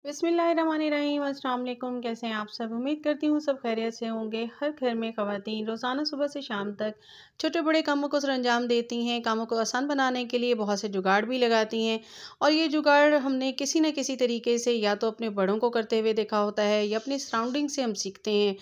बिस्मिल्लाहिर्रहमानिर्रहीम, अस्सलाम वालेकुम। कैसे हैं आप सब? उम्मीद करती हूँ सब खैरियत से होंगे। हर घर में ख़वातीन रोज़ाना सुबह से शाम तक छोटे बड़े कामों को सरअंजाम देती हैं। कामों को आसान बनाने के लिए बहुत से जुगाड़ भी लगाती हैं, और ये जुगाड़ हमने किसी न किसी तरीके से या तो अपने बड़ों को करते हुए देखा होता है या अपनी सराउंडिंग से हम सीखते हैं।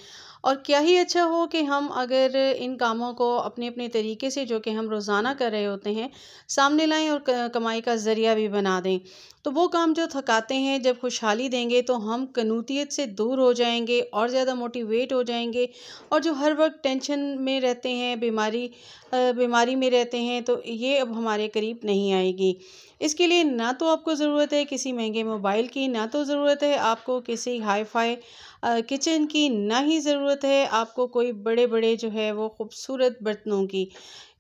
और क्या ही अच्छा हो कि हम अगर इन कामों को अपने अपने तरीके से, जो कि हम रोज़ाना कर रहे होते हैं, सामने लाएं और कमाई का ज़रिया भी बना दें। तो वो काम जो थकाते हैं, जब खुशहाली देंगे तो हम कनूतियत से दूर हो जाएंगे और ज़्यादा मोटिवेट हो जाएंगे। और जो हर वक्त टेंशन में रहते हैं, बीमारी में रहते हैं, तो ये अब हमारे करीब नहीं आएगी। इसके लिए ना तो आपको ज़रूरत है किसी महंगे मोबाइल की, ना तो ज़रूरत है आपको किसी हाई फाई किचन की, ना ही ज़रूरत है आपको कोई बड़े बड़े जो है वो खूबसूरत बर्तनों की।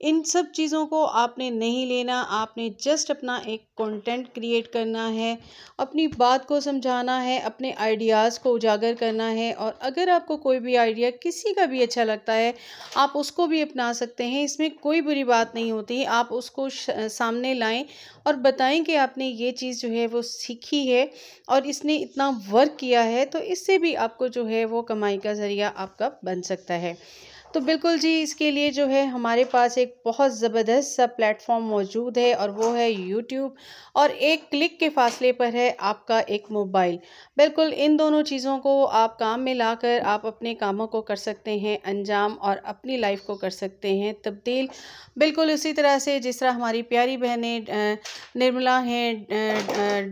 इन सब चीज़ों को आपने नहीं लेना। आपने जस्ट अपना एक कंटेंट क्रिएट करना है, अपनी बात को समझाना है, अपने आइडियाज़ को उजागर करना है। और अगर आपको कोई भी आइडिया किसी का भी अच्छा लगता है, आप उसको भी अपना सकते हैं। इसमें कोई बुरी बात नहीं होती। आप उसको सामने लाएं और बताएं कि आपने ये चीज़ जो है वो सीखी है और इसने इतना वर्क किया है, तो इससे भी आपको जो है वो कमाई का ज़रिया आपका बन सकता है। तो बिल्कुल जी, इसके लिए जो है हमारे पास एक बहुत ज़बरदस्त सा प्लेटफ़ॉर्म मौजूद है, और वो है यूट्यूब। और एक क्लिक के फ़ासले पर है आपका एक मोबाइल। बिल्कुल इन दोनों चीज़ों को आप काम में लाकर आप अपने कामों को कर सकते हैं अंजाम, और अपनी लाइफ़ को कर सकते हैं तब्दील। बिल्कुल उसी तरह से जिस तरह हमारी प्यारी बहनें निर्मला हैं,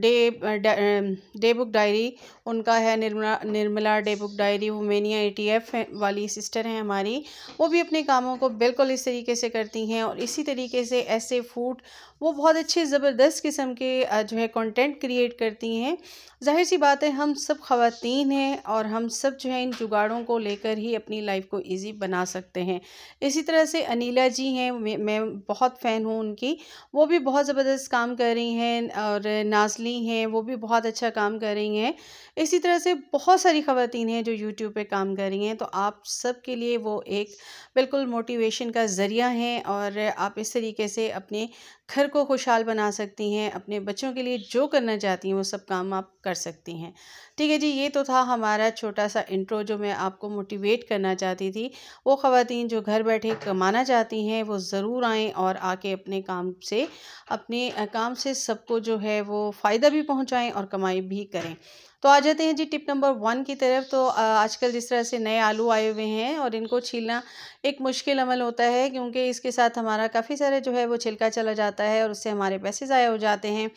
डे बुक डायरी उनका है, Nirmala Nirmala day book diary, वुमेनिया एटीएफ वाली सिस्टर हैं हमारी। वो भी अपने कामों को बिल्कुल इस तरीके से करती हैं, और इसी तरीके से ऐसे फूड वो बहुत अच्छे ज़बरदस्त किस्म के जो है कंटेंट क्रिएट करती हैं। ज़ाहिर सी बात है, हम सब ख़वातीन हैं और हम सब जो है इन जुगाड़ों को लेकर ही अपनी लाइफ को इजी बना सकते हैं। इसी तरह से अनीला जी हैं, मैं बहुत फ़ैन हूँ उनकी। वो भी बहुत ज़बरदस्त काम कर रही हैं, और नाज़ली हैं, वो भी बहुत अच्छा काम कर रही हैं। इसी तरह से बहुत सारी ख़वातीन हैं जो यूट्यूब पे काम कर रही हैं। तो आप सब के लिए वो एक बिल्कुल मोटिवेशन का ज़रिया हैं, और आप इस तरीके से अपने घर को खुशहाल बना सकती हैं। अपने बच्चों के लिए जो करना चाहती हैं वो सब काम आप कर सकती हैं। ठीक है जी, ये तो था हमारा छोटा सा इंट्रो जो मैं आपको मोटिवेट करना चाहती थी। वो ख़वातीन जो घर बैठे कमाना चाहती हैं, वो ज़रूर आएँ और आके अपने काम से सबको जो है वो फ़ायदा भी पहुँचाएँ और कमाई भी करें। तो आ जाते हैं जी टिप नंबर 1 की तरफ। तो आजकल जिस तरह से नए आलू आए हुए हैं, और इनको छीलना एक मुश्किल अमल होता है, क्योंकि इसके साथ हमारा काफ़ी सारे जो है वो छिलका चला जाता है, और उससे हमारे पैसे ज़ाया हो जाते हैं।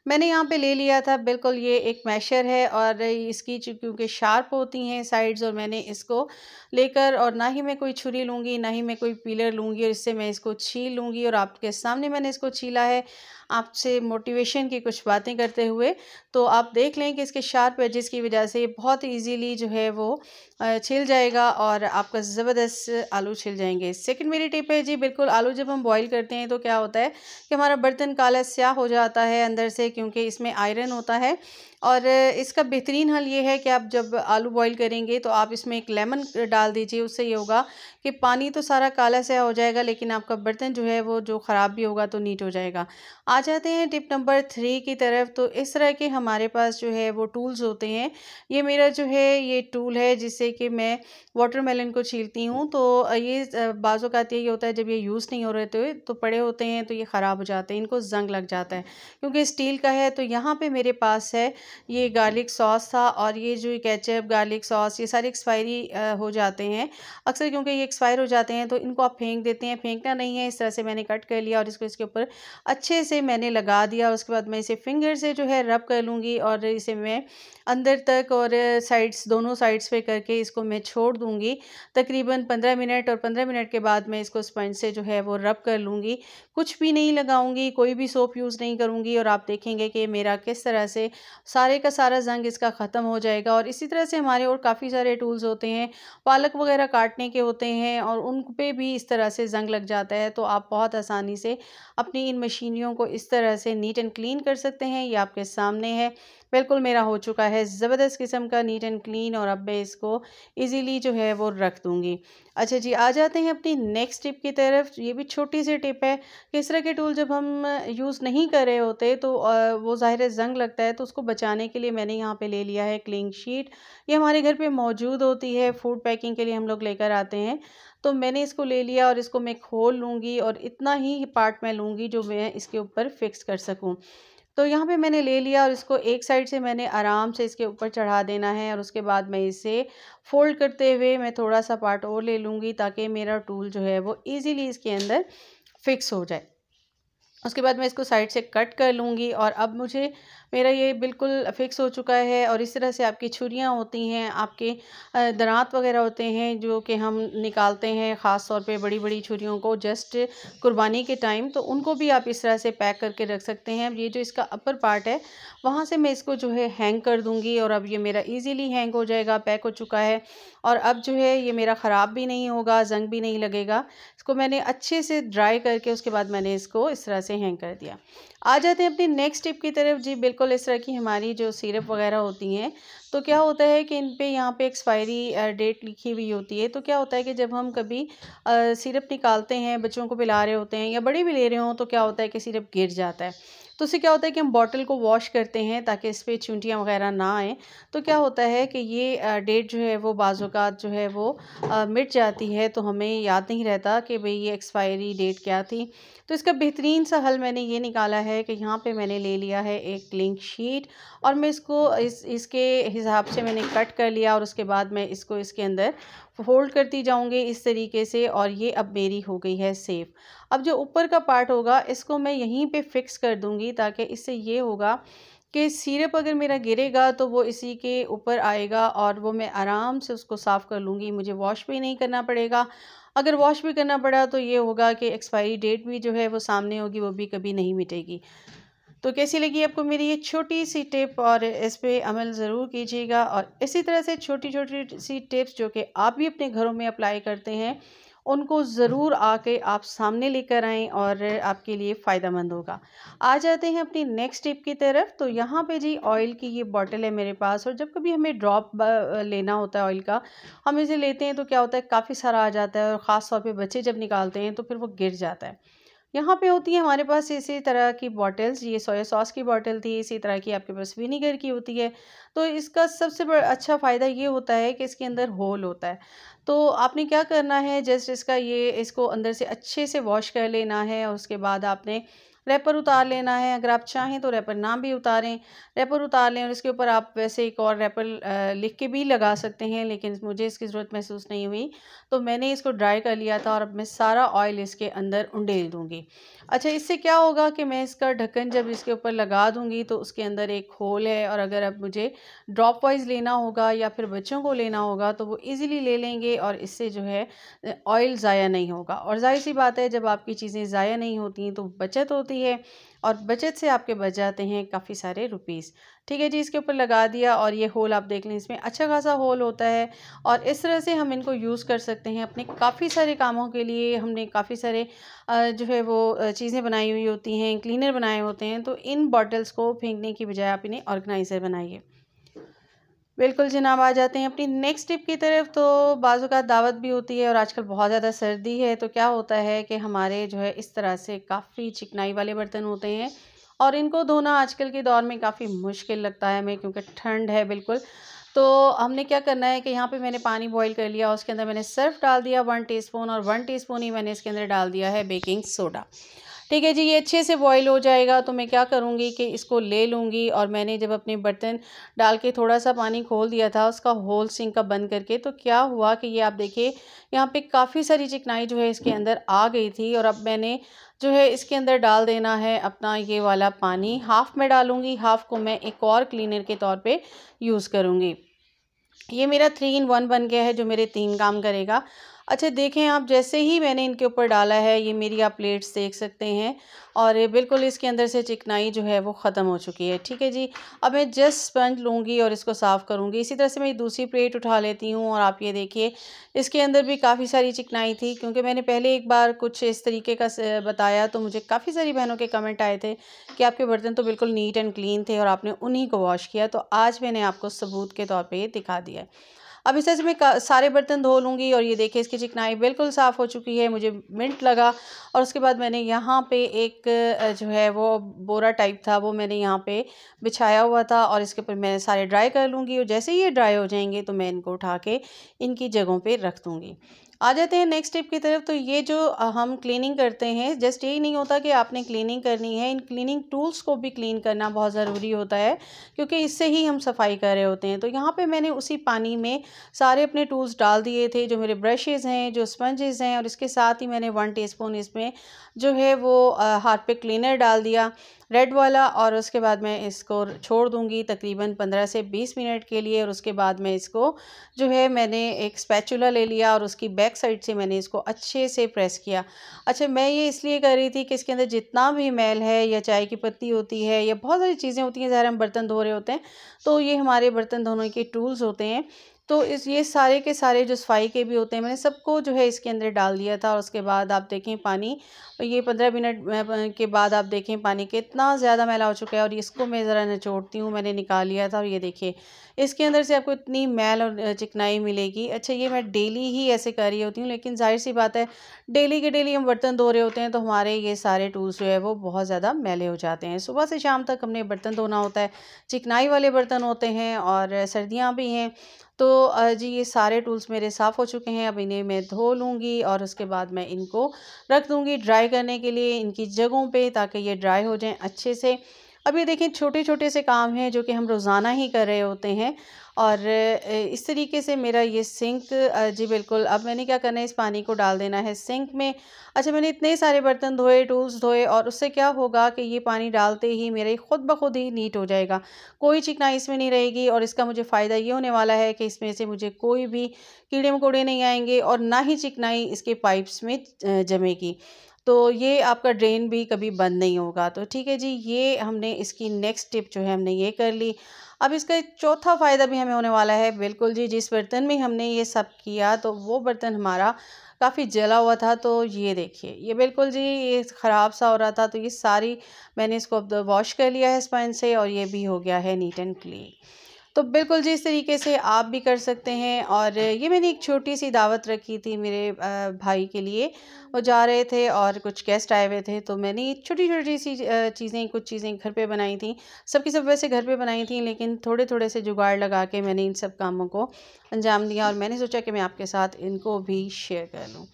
मैंने यहाँ पे ले लिया था, बिल्कुल ये एक मैशर है, और इसकी क्योंकि शार्प होती हैं साइड्स, और मैंने इसको लेकर, और ना ही मैं कोई छुरी लूँगी, ना ही मैं कोई पीलर लूँगी, और इससे मैं इसको छील लूँगी। और आपके सामने मैंने इसको छीला है, आपसे मोटिवेशन की कुछ बातें करते हुए। तो आप देख लें कि इसके शार्प एजेस की वजह से ये बहुत ईजीली जो है वो छिल जाएगा, और आपका ज़बरदस्त आलू छिल जाएंगे। सेकंड मेरी टिप है जी, बिल्कुल आलू जब हम बॉईल करते हैं तो क्या होता है कि हमारा बर्तन काला स्याह हो जाता है अंदर से, क्योंकि इसमें आयरन होता है। और इसका बेहतरीन हल ये है कि आप जब आलू बॉईल करेंगे तो आप इसमें एक लेमन डाल दीजिए। उससे ये होगा कि पानी तो सारा काला स्याह हो जाएगा, लेकिन आपका बर्तन जो है वो जो ख़राब भी होगा तो नीट हो जाएगा। आ जाते हैं टिप नंबर 3 की तरफ। तो इस तरह के हमारे पास जो है वो टूल्स होते हैं। ये मेरा जो है ये टूल है जिससे कि मैं वाटरमेलन को छीलती हूँ। तो ये बाज़ औक़ात ये होता है, जब ये यूज़ नहीं हो रहे तो पड़े होते हैं तो ये ख़राब हो जाते हैं, इनको ज़ंग लग जाता है, क्योंकि स्टील का है। तो यहाँ पे मेरे पास है ये गार्लिक सॉस था, और ये जो केचप, गार्लिक सॉस, ये सारे एक्सपायरी हो जाते हैं अक्सर, क्योंकि ये एक्सपायर हो जाते हैं। तो इनको आप फेंक देते हैं, फेंकना नहीं है। इस तरह से मैंने कट कर लिया, और इसको इसके ऊपर अच्छे से मैंने लगा दिया। और उसके बाद मैं इसे फिंगर से जो है रब कर लूँगी, और इसे मैं अंदर तक और साइड्स, दोनों साइड्स पे करके इसको मैं छोड़ दूँगी तकरीबन 15 मिनट। और 15 मिनट के बाद मैं इसको स्पंज से जो है वो रब कर लूँगी। कुछ भी नहीं लगाऊँगी, कोई भी सोप यूज़ नहीं करूँगी, और आप देखेंगे कि मेरा किस तरह से सारे का सारा ज़ंग इसका ख़त्म हो जाएगा। और इसी तरह से हमारे और काफ़ी सारे टूल्स होते हैं, पालक वगैरह काटने के होते हैं, और उन पे भी इस तरह से ज़ंग लग जाता है। तो आप बहुत आसानी से अपनी इन मशीनियों को इस तरह से नीट एंड क्लीन कर सकते हैं। ये आपके सामने है। बिल्कुल मेरा हो चुका है ज़बरदस्त किस्म का नीट एंड क्लीन, और अब मैं इसको इजीली जो है वो रख दूँगी। अच्छा जी, आ जाते हैं अपनी नेक्स्ट टिप की तरफ। ये भी छोटी सी टिप है कि इस तरह के टूल जब हम यूज़ नहीं कर रहे होते तो वो ज़ाहिर है ज़ंग लगता है, तो उसको बचाने के लिए मैंने यहाँ पे ले लिया है क्लीन शीट। ये हमारे घर पे मौजूद होती है, फूड पैकिंग के लिए हम लोग लेकर आते हैं। तो मैंने इसको ले लिया और इसको मैं खोल लूँगी और इतना ही पार्ट मैं लूँगी जो मैं इसके ऊपर फिक्स कर सकूँ। तो यहाँ पे मैंने ले लिया और इसको एक साइड से मैंने आराम से इसके ऊपर चढ़ा देना है, और उसके बाद मैं इसे फ़ोल्ड करते हुए मैं थोड़ा सा पार्ट और ले लूँगी ताकि मेरा टूल जो है वो ईज़िली इसके अंदर फ़िक्स हो जाए। उसके बाद मैं इसको साइड से कट कर लूँगी, और अब मुझे मेरा ये बिल्कुल फ़िक्स हो चुका है। और इस तरह से आपकी छुरियाँ होती हैं, आपके दरांत वग़ैरह होते हैं जो कि हम निकालते हैं ख़ास तौर पे बड़ी-बड़ी छुरियों को जस्ट कुर्बानी के टाइम, तो उनको भी आप इस तरह से पैक करके रख सकते हैं। अब ये जो इसका अपर पार्ट है वहाँ से मैं इसको जो है हैंग कर दूँगी, और अब ये मेरा ईज़िली हैंग हो जाएगा, पैक हो चुका है। और अब जो है ये मेरा ख़राब भी नहीं होगा, ज़ंग भी नहीं लगेगा। इसको मैंने अच्छे से ड्राई करके उसके बाद मैंने इसको इस तरह से हैंग कर दिया। आ जाते हैं अपनी नेक्स्ट टिप की तरफ। जी बिल्कुल, इस तरह की हमारी जो सिरप वगैरह होती हैं, तो क्या होता है कि इन पे यहाँ पे एक्सपायरी डेट लिखी हुई होती है। तो क्या होता है कि जब हम कभी सिरप निकालते हैं, बच्चों को पिला रहे होते हैं या बड़े भी ले रहे हों, तो क्या होता है कि सिरप गिर जाता है। तो उससे क्या होता है कि हम बॉटल को वॉश करते हैं ताकि इस पे चूंटियाँ वगैरह ना आएँ। तो क्या होता है कि ये डेट जो है वो बाज़-औक़ात जो है वो मिट जाती है, तो हमें याद नहीं रहता कि भई ये एक्सपायरी डेट क्या थी। तो इसका बेहतरीन सा हल मैंने ये निकाला है कि यहाँ पे मैंने ले लिया है एक क्लिंक शीट, और मैं इसको इसके हिसाब से मैंने कट कर लिया, और उसके बाद मैं इसको इसके अंदर फोल्ड करती जाऊँगी इस तरीके से, और ये अब मेरी हो गई है सेफ। अब जो ऊपर का पार्ट होगा इसको मैं यहीं पे फिक्स कर दूँगी, ताकि इससे ये होगा कि सिरप अगर मेरा गिरेगा तो वो इसी के ऊपर आएगा, और वो मैं आराम से उसको साफ़ कर लूँगी, मुझे वॉश भी नहीं करना पड़ेगा। अगर वॉश भी करना पड़ा तो ये होगा कि एक्सपायरी डेट भी जो है वो सामने होगी, वो भी कभी नहीं मिटेगी। तो कैसी लगी आपको मेरी ये छोटी सी टिप, और इस पे अमल ज़रूर कीजिएगा। और इसी तरह से छोटी-छोटी सी टिप्स जो कि आप भी अपने घरों में अप्लाई करते हैं, उनको ज़रूर आके आप सामने लेकर आएँ, और आपके लिए फ़ायदेमंद होगा। आ जाते हैं अपनी नेक्स्ट टिप की तरफ। तो यहाँ पे जी ऑयल की ये बॉटल है मेरे पास, और जब कभी हमें ड्रॉप लेना होता है ऑयल का, हम इसे लेते हैं तो क्या होता है काफ़ी सारा आ जाता है, और ख़ास तौर पे बच्चे जब निकालते हैं तो फिर वो गिर जाता है। यहाँ पे होती है हमारे पास इसी तरह की बॉटल्स, ये सोया सॉस की बॉटल थी, इसी तरह की आपके पास विनीगर की होती है। तो इसका सबसे बड़ा अच्छा फ़ायदा ये होता है कि इसके अंदर होल होता है। तो आपने क्या करना है, जस्ट इसको अंदर से अच्छे से वॉश कर लेना है, और उसके बाद आपने रैपर उतार लेना है। अगर आप चाहें तो रैपर ना भी उतारें, रैपर उतार लें, और इसके ऊपर आप वैसे एक और रैपर लिख के भी लगा सकते हैं, लेकिन मुझे इसकी ज़रूरत महसूस नहीं हुई, तो मैंने इसको ड्राई कर लिया था, और अब मैं सारा ऑयल इसके अंदर उंडेल दूँगी। अच्छा, इससे क्या होगा कि मैं इसका ढक्कन जब इसके ऊपर लगा दूँगी तो उसके अंदर एक होल है, और अगर अब मुझे ड्रॉप वाइज़ लेना होगा या फिर बच्चों को लेना होगा तो वो ईज़िली ले लेंगे, और इससे जो है ऑयल ज़ाया नहीं होगा। और ज़ाहिर-सी बात है, जब आपकी चीज़ें ज़ाया नहीं होती तो बचत होती है, और बचत से आपके बच जाते हैं काफ़ी सारे रुपीस। ठीक है जी, इसके ऊपर लगा दिया, और ये होल आप देख लें, इसमें अच्छा खासा होल होता है, और इस तरह से हम इनको यूज़ कर सकते हैं अपने काफ़ी सारे कामों के लिए। हमने काफ़ी सारे जो है वो चीज़ें बनाई हुई होती हैं, क्लीनर बनाए होते हैं, तो इन बॉटल्स को फेंकने की बजाय आप इन्हें ऑर्गेनाइज़र बनाइए। बिल्कुल जनाब, आ जाते हैं अपनी नेक्स्ट टिप की तरफ। तो बाज़ औक़ात दावत भी होती है, और आजकल बहुत ज़्यादा सर्दी है, तो क्या होता है कि हमारे जो है इस तरह से काफ़ी चिकनाई वाले बर्तन होते हैं, और इनको धोना आजकल के दौर में काफ़ी मुश्किल लगता है हमें, क्योंकि ठंड है बिल्कुल। तो हमने क्या करना है कि यहाँ पे मैंने पानी बॉईल कर लिया, उसके अंदर मैंने सर्फ़ डाल दिया 1 टीस्पून, और 1 टीस्पून ही मैंने इसके अंदर डाल दिया है बेकिंग सोडा। ठीक है जी, ये अच्छे से बॉईल हो जाएगा, तो मैं क्या करूँगी कि इसको ले लूँगी, और मैंने जब अपने बर्तन डाल के थोड़ा-सा पानी खोल दिया था उसका होल सिंक का बंद करके, तो क्या हुआ कि ये आप देखिए यहाँ पे काफ़ी सारी चिकनाई जो है इसके अंदर आ गई थी। और अब मैंने जो है इसके अंदर डाल देना है अपना ये वाला पानी, हाफ़ मैं डालूँगी, हाफ़ को मैं एक और क्लीनर के तौर पे यूज़ करूँगी। ये मेरा 3 इन 1 बन गया है, जो मेरे 3 काम करेगा। अच्छा देखें आप, जैसे ही मैंने इनके ऊपर डाला है, ये मेरी आप प्लेट्स देख सकते हैं और ये बिल्कुल इसके अंदर से चिकनाई जो है वो ख़त्म हो चुकी है। ठीक है जी। अब मैं जस्ट स्पंज लूँगी और इसको साफ़ करूँगी। इसी तरह से मैं दूसरी प्लेट उठा लेती हूँ और आप ये देखिए इसके अंदर भी काफ़ी सारी चिकनाई थी, क्योंकि मैंने पहले एक बार कुछ इस तरीके का बताया तो मुझे काफ़ी सारी बहनों के कमेंट आए थे कि आपके बर्तन तो बिल्कुल नीट एंड क्लीन थे और आपने उन्हीं को वॉश किया। तो आज मैंने आपको सबूत के तौर पर ये दिखा दिया है। अब इस तरह से मैं सारे बर्तन धो लूँगी और ये देखिए इसकी चिकनाई बिल्कुल साफ़ हो चुकी है। मुझे मिनट लगा और उसके बाद मैंने यहाँ पे एक जो है वो बोरा टाइप था वो मैंने यहाँ पे बिछाया हुआ था और इसके ऊपर मैं सारे ड्राई कर लूँगी और जैसे ही ये ड्राई हो जाएंगे तो मैं इनको उठा के इनकी जगहों पे रख दूँगी। आ जाते हैं नेक्स्ट टिप की तरफ। तो ये जो हम क्लीनिंग करते हैं, जस्ट यही नहीं होता कि आपने क्लीनिंग करनी है, इन क्लीनिंग टूल्स को भी क्लीन करना बहुत ज़रूरी होता है, क्योंकि इससे ही हम सफाई कर रहे होते हैं। तो यहाँ पे मैंने उसी पानी में सारे अपने टूल्स डाल दिए थे, जो मेरे ब्रशेज़ हैं, जो स्पंजेस हैं, और इसके साथ ही मैंने 1 टीस्पून इसमें जो है वो हाथ पे क्लीनर डाल दिया रेड वाला, और उसके बाद मैं इसको छोड़ दूंगी तकरीबन 15 से 20 मिनट के लिए। और उसके बाद मैं इसको जो है मैंने एक स्पैचुला ले लिया और उसकी बैक साइड से मैंने इसको अच्छे से प्रेस किया। अच्छा, मैं ये इसलिए कर रही थी कि इसके अंदर जितना भी मैल है या चाय की पत्ती होती है या बहुत सारी चीज़ें होती हैं, ज़ाहिर हम बर्तन धो रहे होते हैं तो ये हमारे बर्तन धोने के टूल्स होते हैं, तो इस ये सारे के सारे जो सफाई के भी होते हैं मैंने सबको जो है इसके अंदर डाल दिया था। और उसके बाद आप देखें पानी, ये 15 मिनट के बाद आप देखें पानी कितना ज़्यादा मैला हो चुका है और इसको मैं ज़रा निचोड़ती हूँ, मैंने निकाल लिया था और ये देखिए इसके अंदर से आपको इतनी मैल और चिकनाई मिलेगी। अच्छा, ये मैं डेली ही ऐसे कर रही होती हूँ, लेकिन जाहिर सी बात है डेली के डेली हम बर्तन धो रहे होते हैं तो हमारे ये सारे टूल्स जो है वो बहुत ज़्यादा मैले हो जाते हैं। सुबह से शाम तक हमने बर्तन धोना होता है, चिकनाई वाले बर्तन होते हैं और सर्दियाँ भी हैं। तो जी ये सारे टूल्स मेरे साफ़ हो चुके हैं। अब इन्हें मैं धो लूँगी और उसके बाद मैं इनको रख दूँगी ड्राई करने के लिए इनकी जगहों पे, ताकि ये ड्राई हो जाएं अच्छे से। अब ये देखें छोटे छोटे से काम हैं जो कि हम रोज़ाना ही कर रहे होते हैं। और इस तरीके से मेरा ये सिंक जी बिल्कुल, अब मैंने क्या करना है, इस पानी को डाल देना है सिंक में। अच्छा, मैंने इतने सारे बर्तन धोए, टूल्स धोए, और उससे क्या होगा कि ये पानी डालते ही मेरे खुद ब खुद ही नीट हो जाएगा, कोई चिकनाई इसमें नहीं रहेगी। और इसका मुझे फ़ायदा ये होने वाला है कि इसमें से मुझे कोई भी कीड़े मकोड़े नहीं आएंगे और ना ही चिकनाई इसके पाइप्स में जमेगी। तो ये आपका ड्रेन भी कभी बंद नहीं होगा। तो ठीक है जी, ये हमने इसकी नेक्स्ट टिप जो है हमने ये कर ली। अब इसका एक चौथा फ़ायदा भी हमें होने वाला है। बिल्कुल जी, जिस बर्तन में हमने ये सब किया तो वो बर्तन हमारा काफ़ी जला हुआ था। तो ये देखिए, ये बिल्कुल जी ये ख़राब सा हो रहा था, तो ये सारी मैंने इसको अब वॉश कर लिया है स्पंज से और ये भी हो गया है नीट एंड क्लीन। तो बिल्कुल जी इस तरीके से आप भी कर सकते हैं। और ये मैंने एक छोटी सी दावत रखी थी मेरे भाई के लिए, वो जा रहे थे और कुछ गेस्ट आए हुए थे, तो मैंने ये छोटी छोटी सी चीज़ें, कुछ चीज़ें घर पे बनाई थी। सबकी सब वैसे घर पे बनाई थी, लेकिन थोड़े थोड़े से जुगाड़ लगा के मैंने इन सब कामों को अंजाम दिया और मैंने सोचा कि मैं आपके साथ इनको भी शेयर कर लूँ।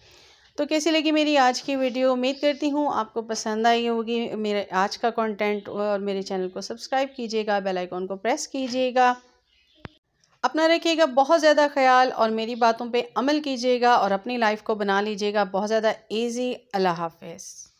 तो कैसी लगी मेरी आज की वीडियो? उम्मीद करती हूँ आपको पसंद आई होगी मेरे आज का कंटेंट। और मेरे चैनल को सब्सक्राइब कीजिएगा, बेल आइकॉन को प्रेस कीजिएगा। अपना रखिएगा बहुत ज़्यादा ख्याल और मेरी बातों पे अमल कीजिएगा और अपनी लाइफ को बना लीजिएगा बहुत ज़्यादा ईजी। अल्लाह हाफ़िज़।